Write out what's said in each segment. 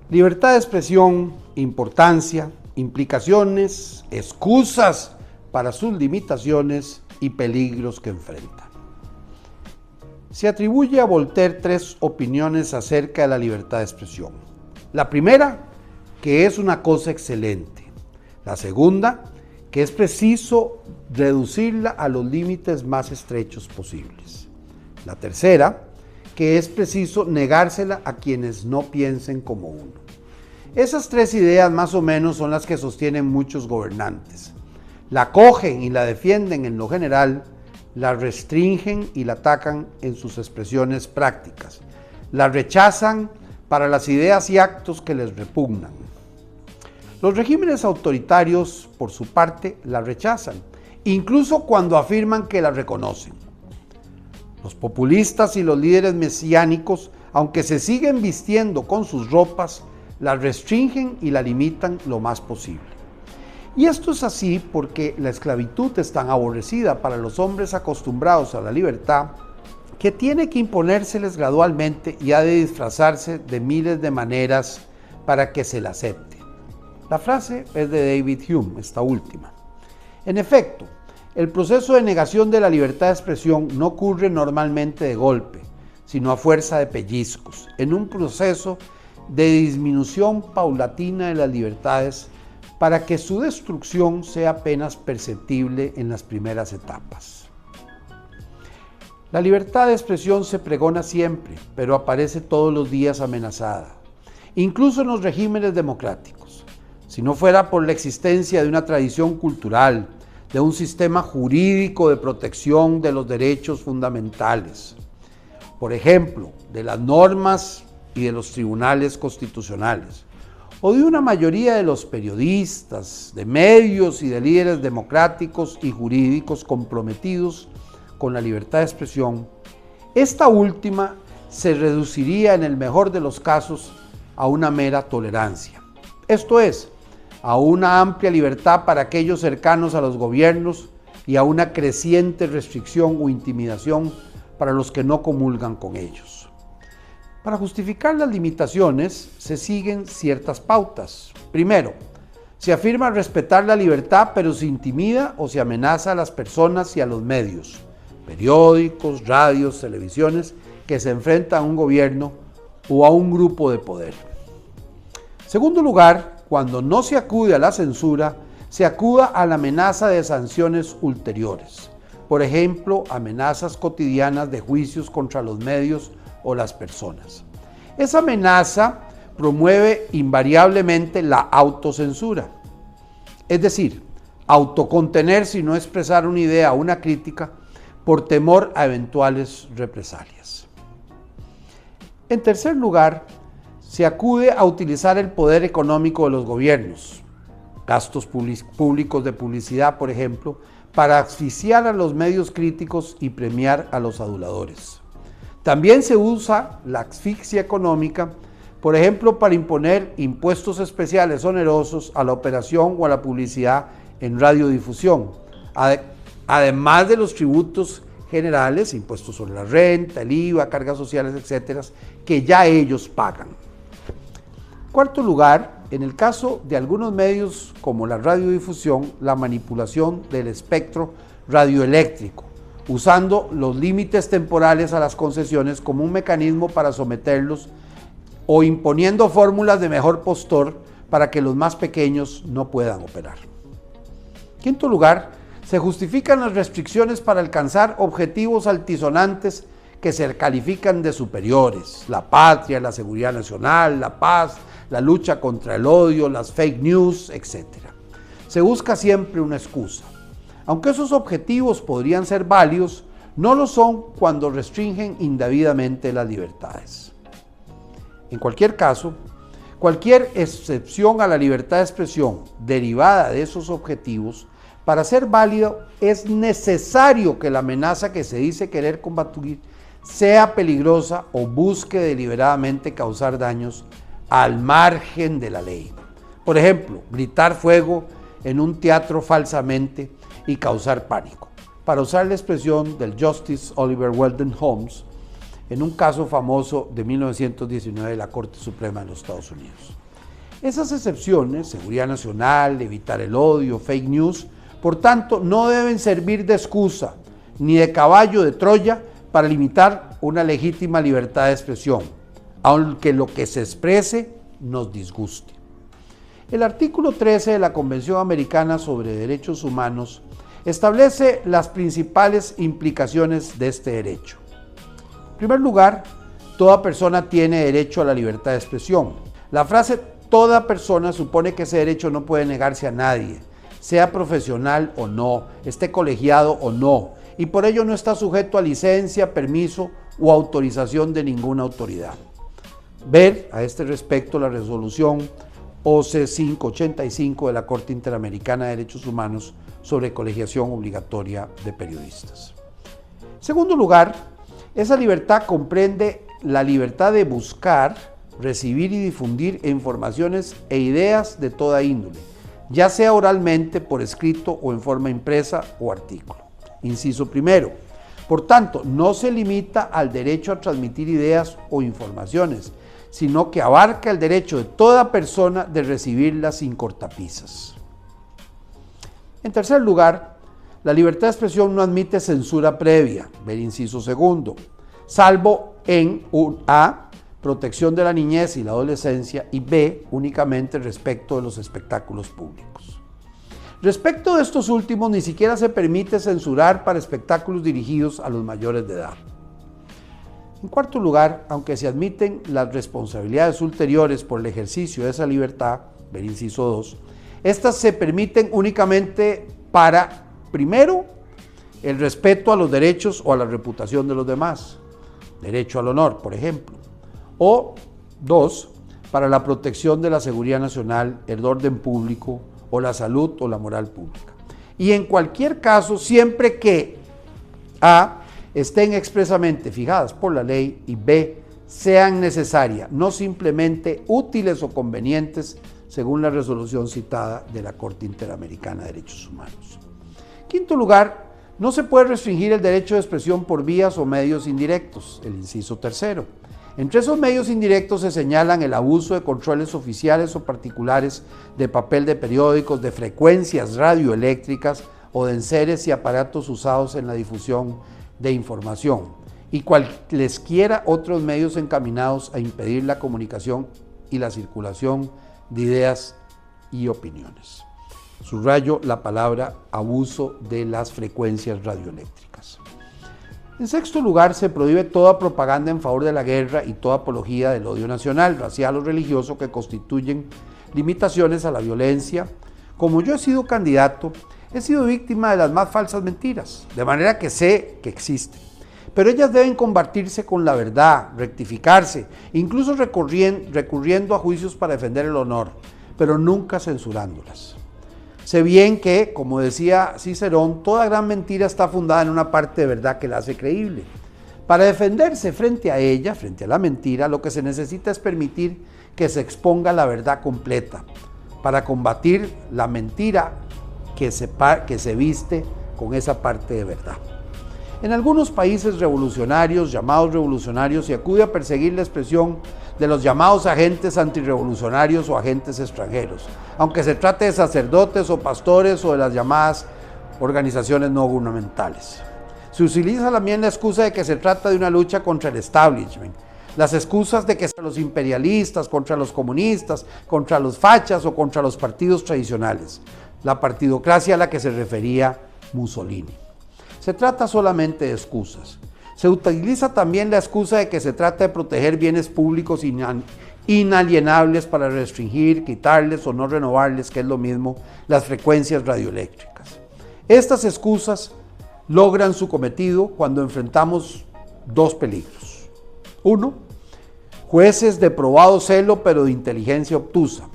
Libertad de expresión, importancia, implicaciones, excusas para sus limitaciones y peligros que enfrenta. Se atribuye a Voltaire 3 opiniones acerca de la libertad de expresión. La primera, que es una cosa excelente. La segunda, que es preciso reducirla a los límites más estrechos posibles. La tercera, que es preciso negársela a quienes no piensen como uno. Esas tres ideas más o menos son las que sostienen muchos gobernantes. La acogen y la defienden en lo general, la restringen y la atacan en sus expresiones prácticas, la rechazan para las ideas y actos que les repugnan. Los regímenes autoritarios, por su parte, la rechazan, incluso cuando afirman que la reconocen. Los populistas y los líderes mesiánicos, aunque se siguen vistiendo con sus ropas, la restringen y la limitan lo más posible. Y esto es así porque la esclavitud es tan aborrecida para los hombres acostumbrados a la libertad que tiene que imponérseles gradualmente y ha de disfrazarse de miles de maneras para que se la acepte. La frase es de David Hume, esta última. En efecto, el proceso de negación de la libertad de expresión no ocurre normalmente de golpe, sino a fuerza de pellizcos, en un proceso de disminución paulatina de las libertades para que su destrucción sea apenas perceptible en las primeras etapas. La libertad de expresión se pregona siempre, pero aparece todos los días amenazada, incluso en los regímenes democráticos. Si no fuera por la existencia de una tradición cultural, de un sistema jurídico de protección de los derechos fundamentales, por ejemplo, de las normas y de los tribunales constitucionales, o de una mayoría de los periodistas, de medios y de líderes democráticos y jurídicos comprometidos con la libertad de expresión, esta última se reduciría en el mejor de los casos a una mera tolerancia. Esto es, a una amplia libertad para aquellos cercanos a los gobiernos y a una creciente restricción o intimidación para los que no comulgan con ellos. Para justificar las limitaciones se siguen ciertas pautas. Primero, se afirma respetar la libertad, pero se intimida o se amenaza a las personas y a los medios, periódicos, radios, televisiones, que se enfrentan a un gobierno o a un grupo de poder. Segundo lugar, cuando no se acude a la censura, se acuda a la amenaza de sanciones ulteriores. Por ejemplo, amenazas cotidianas de juicios contra los medios o las personas. Esa amenaza promueve invariablemente la autocensura, es decir, autocontenerse y no expresar una idea o una crítica por temor a eventuales represalias. En tercer lugar, se acude a utilizar el poder económico de los gobiernos, gastos públicos de publicidad, por ejemplo, para asfixiar a los medios críticos y premiar a los aduladores. También se usa la asfixia económica, por ejemplo, para imponer impuestos especiales onerosos a la operación o a la publicidad en radiodifusión, además de los tributos generales, impuestos sobre la renta, el IVA, cargas sociales, etcétera, que ya ellos pagan. Cuarto lugar, en el caso de algunos medios como la radiodifusión, la manipulación del espectro radioeléctrico, usando los límites temporales a las concesiones como un mecanismo para someterlos o imponiendo fórmulas de mejor postor para que los más pequeños no puedan operar. Quinto lugar, se justifican las restricciones para alcanzar objetivos altisonantes que se califican de superiores: la patria, la seguridad nacional, la paz, la lucha contra el odio, las fake news, etc. Se busca siempre una excusa. Aunque esos objetivos podrían ser válidos, no lo son cuando restringen indebidamente las libertades. En cualquier caso, cualquier excepción a la libertad de expresión derivada de esos objetivos, para ser válido es necesario que la amenaza que se dice querer combatir sea peligrosa o busque deliberadamente causar daños al margen de la ley. Por ejemplo, gritar fuego en un teatro falsamente y causar pánico, para usar la expresión del Justice Oliver Wendell Holmes en un caso famoso de 1919 de la Corte Suprema de los Estados Unidos. Esas excepciones, seguridad nacional, evitar el odio, fake news, por tanto, no deben servir de excusa ni de caballo de Troya para limitar una legítima libertad de expresión, aunque lo que se exprese nos disguste. El artículo 13 de la Convención Americana sobre Derechos Humanos establece las principales implicaciones de este derecho. En primer lugar, toda persona tiene derecho a la libertad de expresión. La frase toda persona supone que ese derecho no puede negarse a nadie, sea profesional o no, esté colegiado o no, y por ello no está sujeto a licencia, permiso o autorización de ninguna autoridad. Ver a este respecto la resolución OC 585 de la Corte Interamericana de Derechos Humanos sobre colegiación obligatoria de periodistas. En segundo lugar, esa libertad comprende la libertad de buscar, recibir y difundir informaciones e ideas de toda índole, ya sea oralmente, por escrito o en forma impresa o artículo. Inciso primero. Por tanto, no se limita al derecho a transmitir ideas o informaciones, sino que abarca el derecho de toda persona de recibirlas sin cortapisas. En tercer lugar, la libertad de expresión no admite censura previa, ver inciso segundo, salvo en A, protección de la niñez y la adolescencia, y B, únicamente respecto de los espectáculos públicos. Respecto de estos últimos, ni siquiera se permite censurar para espectáculos dirigidos a los mayores de edad. En cuarto lugar, aunque se admiten las responsabilidades ulteriores por el ejercicio de esa libertad, ver inciso 2, estas se permiten únicamente para, primero, el respeto a los derechos o a la reputación de los demás, derecho al honor, por ejemplo, o 2, para la protección de la seguridad nacional, el orden público o la salud o la moral pública. Y en cualquier caso, siempre que A, estén expresamente fijadas por la ley y B, sean necesarias, no simplemente útiles o convenientes, según la resolución citada de la Corte Interamericana de Derechos Humanos. Quinto lugar, no se puede restringir el derecho de expresión por vías o medios indirectos, el inciso tercero. Entre esos medios indirectos se señalan el abuso de controles oficiales o particulares de papel de periódicos, de frecuencias radioeléctricas o de enseres y aparatos usados en la difusión de información y cualesquiera otros medios encaminados a impedir la comunicación y la circulación de ideas y opiniones. Subrayo la palabra abuso de las frecuencias radioeléctricas. En sexto lugar, se prohíbe toda propaganda en favor de la guerra y toda apología del odio nacional, racial o religioso que constituyen limitaciones a la violencia. Como yo he sido candidato, he sido víctima de las más falsas mentiras, de manera que sé que existen. Pero ellas deben combatirse con la verdad, rectificarse, incluso recurriendo a juicios para defender el honor, pero nunca censurándolas. Sé bien que, como decía Cicerón, toda gran mentira está fundada en una parte de verdad que la hace creíble. Para defenderse frente a ella, frente a la mentira, lo que se necesita es permitir que se exponga la verdad completa, para combatir la mentira que se viste con esa parte de verdad. En algunos países revolucionarios, llamados revolucionarios, se acude a perseguir la expresión de los llamados agentes antirrevolucionarios o agentes extranjeros, aunque se trate de sacerdotes o pastores o de las llamadas organizaciones no gubernamentales. Se utiliza también la excusa de que se trata de una lucha contra el establishment, las excusas de que son los imperialistas, contra los comunistas, contra los fachas o contra los partidos tradicionales, la partidocracia a la que se refería Mussolini. Se trata solamente de excusas. Se utiliza también la excusa de que se trata de proteger bienes públicos inalienables para restringir, quitarles o no renovarles, que es lo mismo, las frecuencias radioeléctricas. Estas excusas logran su cometido cuando enfrentamos dos peligros. Uno, jueces de probado celo pero de inteligencia obtusa.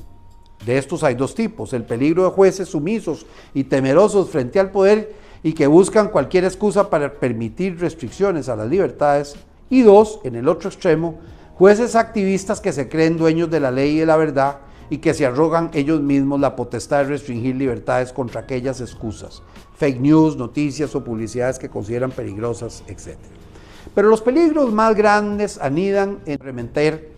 De estos hay dos tipos: el peligro de jueces sumisos y temerosos frente al poder y que buscan cualquier excusa para permitir restricciones a las libertades, y dos, en el otro extremo, jueces activistas que se creen dueños de la ley y de la verdad y que se arrogan ellos mismos la potestad de restringir libertades contra aquellas excusas, fake news, noticias o publicidades que consideran peligrosas, etc. Pero los peligros más grandes anidan en arremeter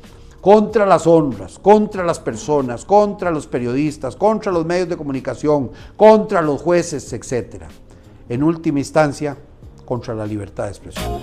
contra las honras, contra las personas, contra los periodistas, contra los medios de comunicación, contra los jueces, etc. En última instancia, contra la libertad de expresión.